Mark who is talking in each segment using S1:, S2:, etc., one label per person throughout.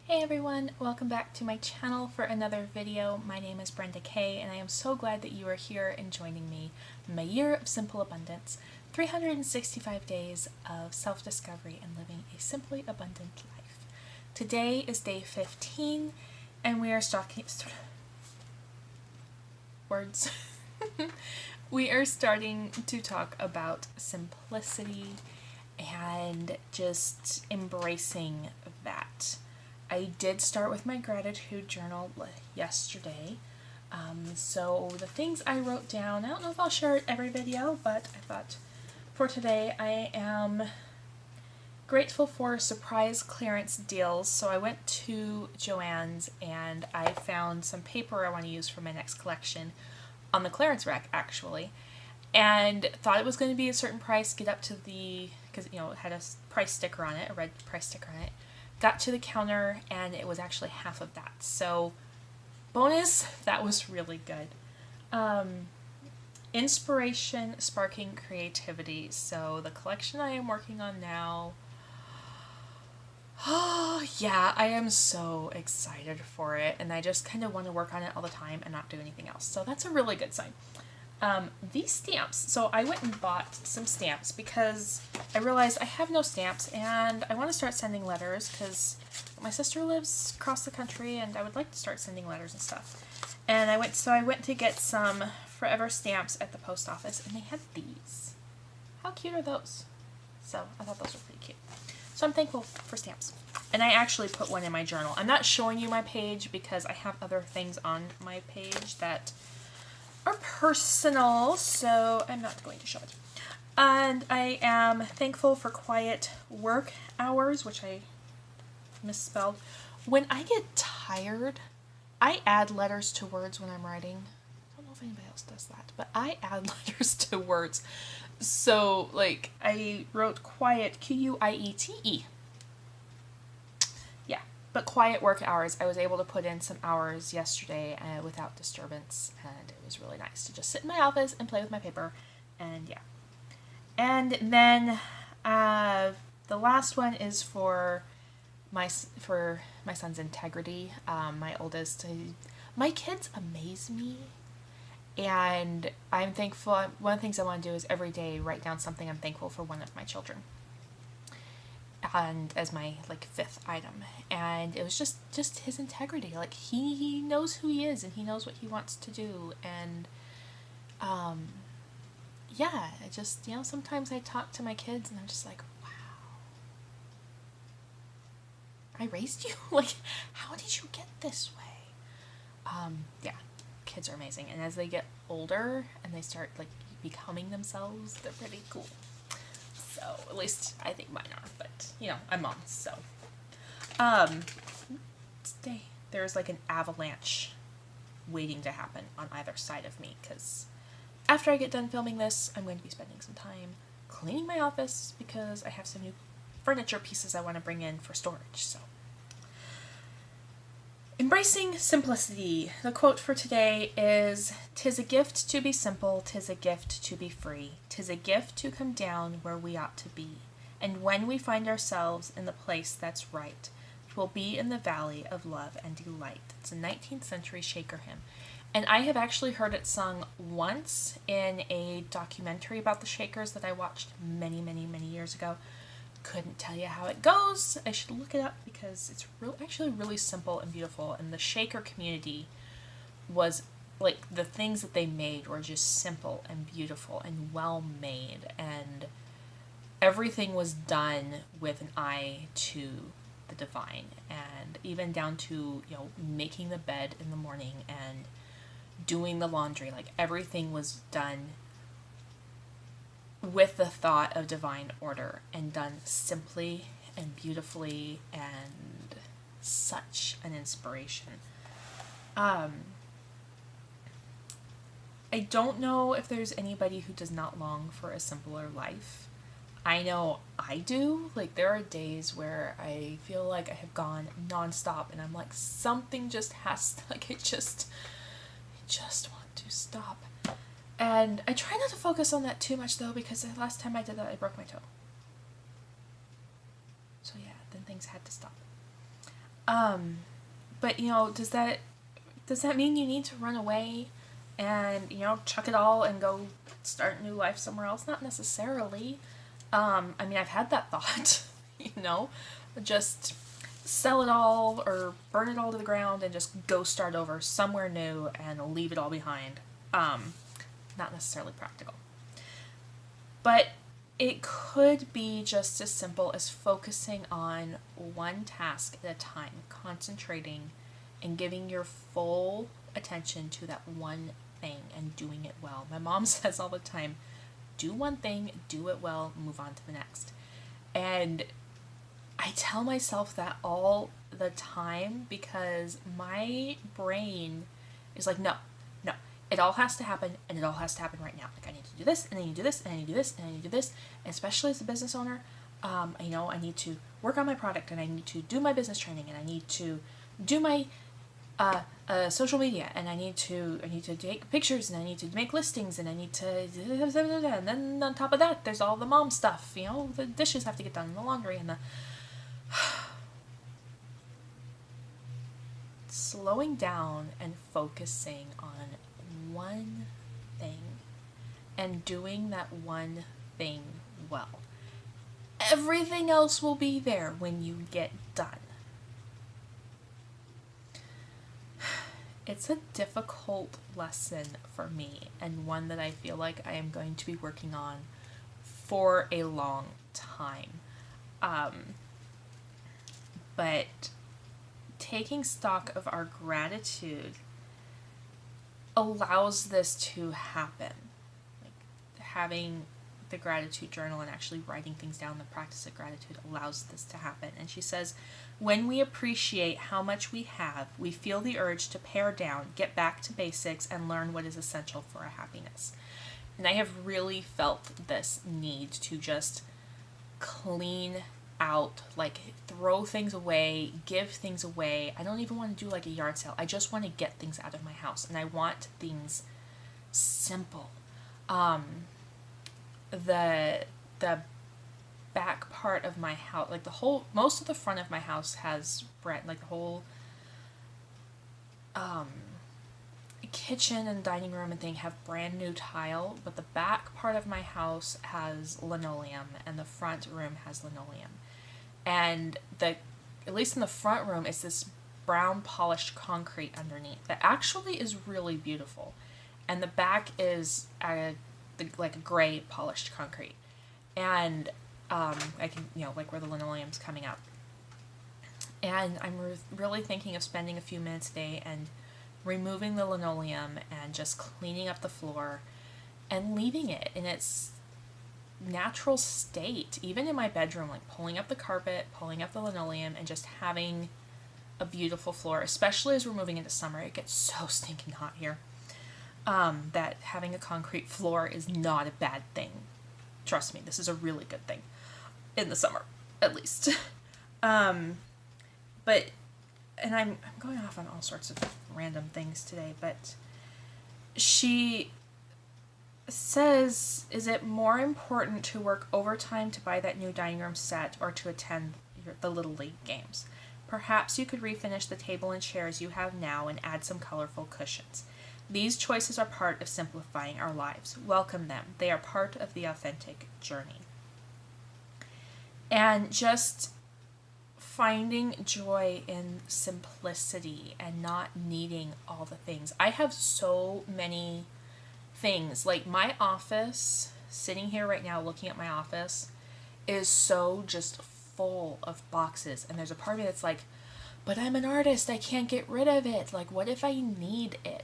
S1: Hey everyone, welcome back to my channel for another video. My name is Brenda Kay and I am so glad that you are here and joining me in my year of simple abundance, 365 days of self-discovery and living a simply abundant life. Today is day 15 and we are we are starting to talk about simplicity and just embracing that. I did start with my gratitude journal yesterday. So the things I wrote down, I don't know if I'll share it every video, but I thought for today I am grateful for surprise clearance deals. So I went to Joann's and I found some paper I want to use for my next collection on the clearance rack actually, and thought it was going to be a certain price, get up to the, because it had a price sticker on it, a red price sticker on it. Got to the counter and it was actually half of that. So bonus, that was really good. Inspiration sparking creativity. So the collection I am working on now, oh yeah, I am so excited for it and I just kind of want to work on it all the time and not do anything else. So that's a really good sign. These stamps, so I went and bought some stamps because I realized I have no stamps and I want to start sending letters because my sister lives across the country and I would like to start sending letters and stuff. And I went to get some Forever stamps at the post office and they had these. How cute are those? So I thought those were pretty cute. So I'm thankful for stamps. And I actually put one in my journal. I'm not showing you my page because I have other things on my page that are personal, so I'm not going to show it. And I am thankful for quiet work hours, which I misspelled. When I get tired, I add letters to words when I'm writing. I don't know if anybody else does that, but I add letters to words. So, like, I wrote quiet, Q-U-I-E-T-E. Yeah, but quiet work hours, I was able to put in some hours yesterday without disturbance, and it was really nice to just sit in my office and play with my paper, and yeah. And then the last one is for my son's integrity. My oldest, my kids amaze me, and I'm thankful. One of the things I want to do is every day write down something I'm thankful for one of my children, and as my fifth item. And it was just his integrity. Like he knows who he is and he knows what he wants to do. And yeah, I just, sometimes I talk to my kids and I'm just like, wow, I raised you. Like, how did you get this way? Yeah, kids are amazing. And as they get older and they start becoming themselves, they're pretty cool. So at least I think mine are, but I'm mom, so today there's an avalanche waiting to happen on either side of me, because after I get done filming this, I'm going to be spending some time cleaning my office because I have some new furniture pieces I want to bring in for storage. So embracing simplicity. The quote for today is, "'Tis a gift to be simple, 'tis a gift to be free, 'tis a gift to come down where we ought to be, and when we find ourselves in the place that's right, 'twill be in the valley of love and delight." It's a 19th century Shaker hymn, and I have actually heard it sung once in a documentary about the Shakers that I watched many, many, many years ago. Couldn't tell you how it goes. I should look it up because it's actually really simple and beautiful, and the Shaker community was the things that they made were just simple and beautiful and well made, and everything was done with an eye to the divine, and even down to making the bed in the morning and doing the laundry. Everything was done with the thought of divine order and done simply and beautifully, and such an inspiration. I don't know if there's anybody who does not long for a simpler life. I know I do. There are days where I feel like I have gone nonstop and I'm like, something just has to, I just want to stop. And I try not to focus on that too much though, because the last time I did that I broke my toe. So yeah, then things had to stop. But, does that mean you need to run away and, chuck it all and go start a new life somewhere else? Not necessarily. I mean, I've had that thought, just sell it all or burn it all to the ground and just go start over somewhere new and leave it all behind. Not necessarily practical. But it could be just as simple as focusing on one task at a time, concentrating and giving your full attention to that one thing and doing it well. My mom says all the time, do one thing, do it well, move on to the next. And I tell myself that all the time because my brain is like, no, it all has to happen, and it all has to happen right now. Like, I need to do this, and I need to do this, and I need to do this, and I need to do this. And especially as a business owner, I need to work on my product, and I need to do my business training, and I need to do my social media, and I need to take pictures, and I need to make listings, and I need to, and then on top of that, there's all the mom stuff. The dishes have to get done, and the laundry, and the slowing down and focusing on one thing and doing that one thing well. Everything else will be there when you get done. It's a difficult lesson for me, and one that I feel like I am going to be working on for a long time. But taking stock of our gratitude allows this to happen. Like, having the gratitude journal and actually writing things down, the practice of gratitude allows this to happen. And she says, when we appreciate how much we have, we feel the urge to pare down, get back to basics, and learn what is essential for our happiness. And I have really felt this need to just clean out, like throw things away, give things away. I don't even want to do like a yard sale. I just want to get things out of my house, and I want things simple. The back part of my house, like most of the front of my house has like the whole kitchen and dining room and thing have brand new tile, but the back part of my house has linoleum and the front room has linoleum. And at least in the front room, it's this brown polished concrete underneath that actually is really beautiful. And the back is like a gray polished concrete. And I can, like where the linoleum's coming up. And I'm really thinking of spending a few minutes a day and removing the linoleum and just cleaning up the floor and leaving it in its natural state, even in my bedroom, like pulling up the carpet, pulling up the linoleum, and just having a beautiful floor, especially as we're moving into summer. It gets so stinking hot here, that having a concrete floor is not a bad thing. Trust me, this is a really good thing in the summer, at least. But, and I'm going off on all sorts of random things today, but she says, is it more important to work overtime to buy that new dining room set or to attend the Little League games? Perhaps you could refinish the table and chairs you have now and add some colorful cushions. These choices are part of simplifying our lives. Welcome them. They are part of the authentic journey. And just finding joy in simplicity and not needing all the things. I have so many things. Like my office, sitting here right now looking at my office, is so just full of boxes. And there's a part of me that's like, but I'm an artist, I can't get rid of it. Like, what if I need it?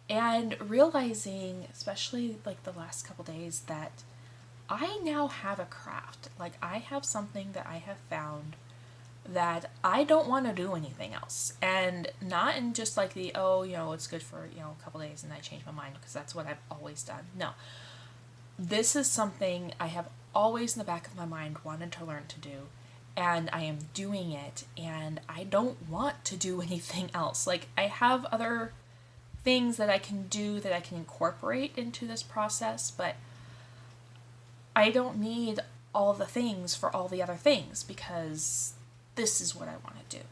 S1: And realizing, especially like the last couple days, that I now have a craft. Like, I have something that I have found that I don't want to do anything else. And not in just like the, it's good for, a couple days and I change my mind, because that's what I've always done. No. This is something I have always in the back of my mind wanted to learn to do, and I am doing it, and I don't want to do anything else. Like, I have other things that I can do that I can incorporate into this process, but I don't need all the things for all the other things, because this is what I want to do.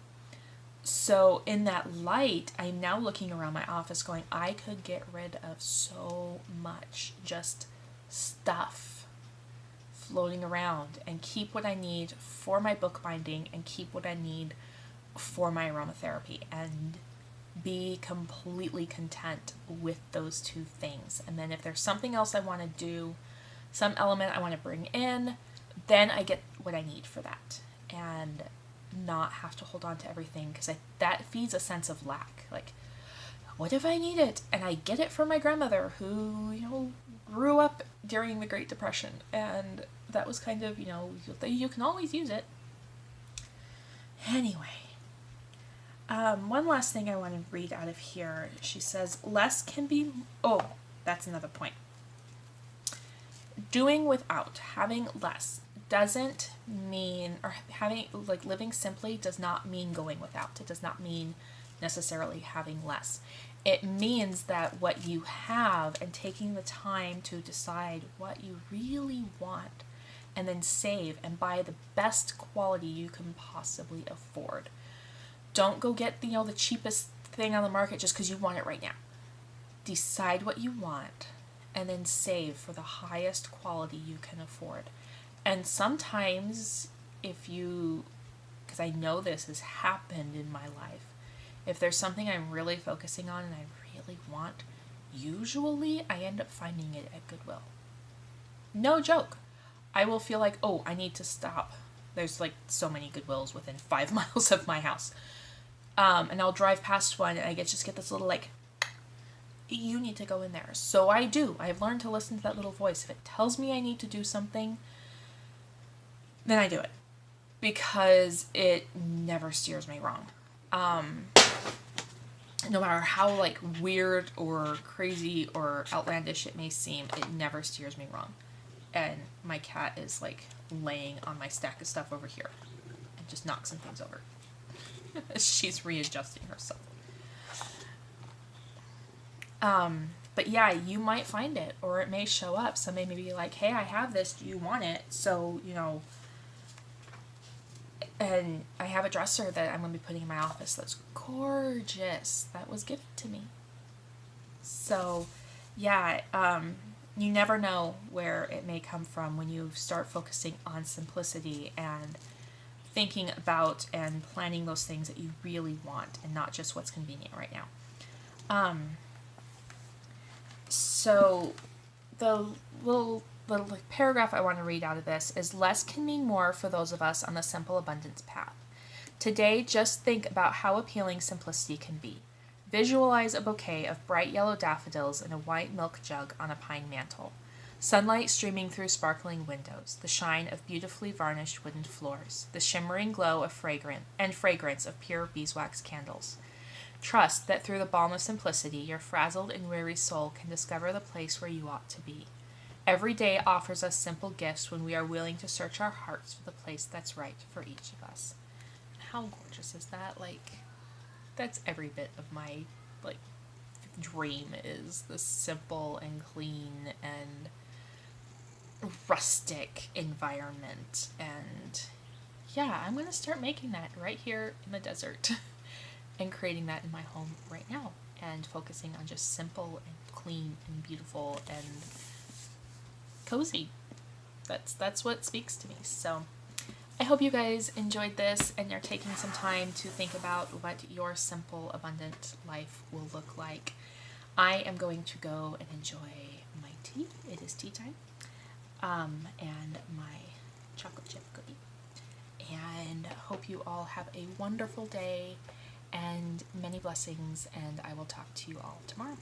S1: So in that light, I'm now looking around my office going, I could get rid of so much just stuff floating around and keep what I need for my bookbinding and keep what I need for my aromatherapy and be completely content with those two things. And then if there's something else I want to do, some element I want to bring in, then I get what I need for that and not have to hold on to everything, because that feeds a sense of lack. Like, what if I need it? And I get it from my grandmother who, grew up during the Great Depression, and that was kind of, you can always use it. Anyway, one last thing I want to read out of here. She says, less can be, that's another point. Doing without, having less, doesn't mean, or having, living simply does not mean going without. It does not mean necessarily having less. It means that what you have and taking the time to decide what you really want and then save and buy the best quality you can possibly afford. Don't go get, the cheapest thing on the market just because you want it right now. Decide what you want and then save for the highest quality you can afford. And sometimes because I know this has happened in my life, if there's something I'm really focusing on and I really want, usually I end up finding it at Goodwill. No joke. I will feel like, I need to stop. There's so many Goodwills within 5 miles of my house. And I'll drive past one and I just get this little you need to go in there. So I do. I've learned to listen to that little voice. If it tells me I need to do something, then I do it, because it never steers me wrong. No matter how weird or crazy or outlandish it may seem, it never steers me wrong. And my cat is laying on my stack of stuff over here and just knocks some things over. She's readjusting herself. But yeah, you might find it, or it may show up. Somebody may be like, hey, I have this, do you want it? So, and I have a dresser that I'm going to be putting in my office that's gorgeous, that was given to me. So, yeah, you never know where it may come from when you start focusing on simplicity and thinking about and planning those things that you really want and not just what's convenient right now. So the little paragraph I want to read out of this is, less can mean more for those of us on the simple abundance path. Today, just think about how appealing simplicity can be. Visualize a bouquet of bright yellow daffodils in a white milk jug on a pine mantle. Sunlight streaming through sparkling windows, the shine of beautifully varnished wooden floors, the shimmering glow of fragrance of pure beeswax candles. Trust that through the balm of simplicity, your frazzled and weary soul can discover the place where you ought to be. Every day offers us simple gifts when we are willing to search our hearts for the place that's right for each of us. How gorgeous is that? That's every bit of my, dream, is this simple and clean and rustic environment. And yeah, I'm going to start making that right here in the desert and creating that in my home right now and focusing on just simple and clean and beautiful and cozy. That's what speaks to me. So I hope you guys enjoyed this and you're taking some time to think about what your simple, abundant life will look like. I am going to go and enjoy my tea. It is tea time. And my chocolate chip cookie. And hope you all have a wonderful day and many blessings, and I will talk to you all tomorrow.